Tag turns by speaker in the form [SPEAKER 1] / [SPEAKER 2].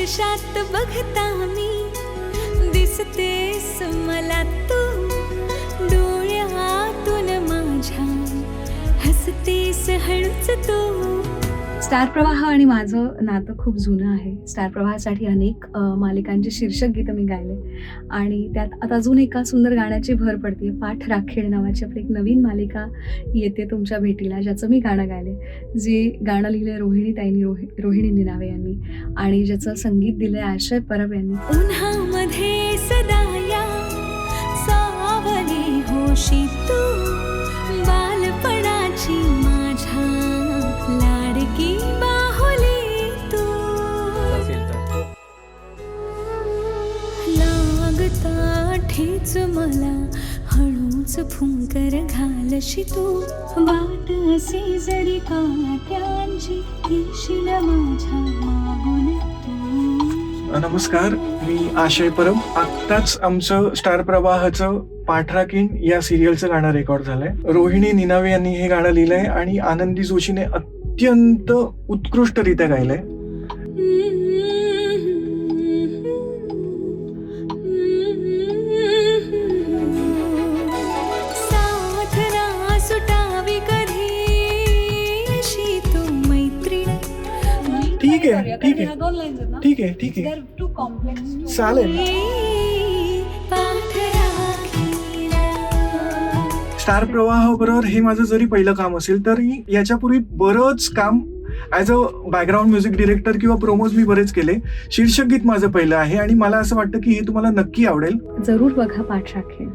[SPEAKER 1] आरशात बघता मी दिसतेस मला तू, डोळ्यातून माझ्या हसतेस हळूच तू.
[SPEAKER 2] स्टार प्रवाह आणि माझं नातं खूप जुनं आहे. स्टार प्रवाहासाठी अनेक मालिकांची शीर्षक गीतं मी गायले आणि त्यात आता अजून एका सुंदर गाण्याची भर पडते. पाठ राखेड नावाची आपली एक नवीन मालिका येते तुमच्या भेटीला, ज्याचं मी गाणं गायले. जे गाणं लिहिलं रोहिणीताईंनी, रोहिणी निनावे यांनी, आणि ज्याचं संगीत दिलंय आशय परब यांनी.
[SPEAKER 1] उन्हामध्ये सदा या सावली होशी तू, बालपणाची माझ्या लाडकी बाहुली तू. लागता ठेच मला हळूच फुंकर घालशी तू, वाट असे जरी काट्यांची येशील माझ्या मागून तू.
[SPEAKER 3] नमस्कार, मी आशय परब. आत्ताच आमचं स्टार प्रवाहाचं पाठराखीण या सिरियलचं गाणं रेकॉर्ड झालंय. रोहिणी निनावे यांनी हे गाणं लिहिलंय आणि आनंदी जोशीने अत्यंत उत्कृष्टरित्या गायलंय.
[SPEAKER 1] साथना सुटावी कधी अशी तू मैत्रीण.
[SPEAKER 3] ठीक आहे, ठीक आहे, ठीक आहे, ठीक आहे, चालेल. स्टार प्रवाह बरोबर हे माझं जरी पहिलं काम असेल तरी याच्यापूर्वी बरंच काम as a background music director किंवा प्रोमोज मी बरेच केले. शीर्षक गीत माझं पहिलं आहे आणि मला असं वाटतं की हे तुम्हाला नक्की आवडेल.
[SPEAKER 2] जरूर बघा पाठ राखेड.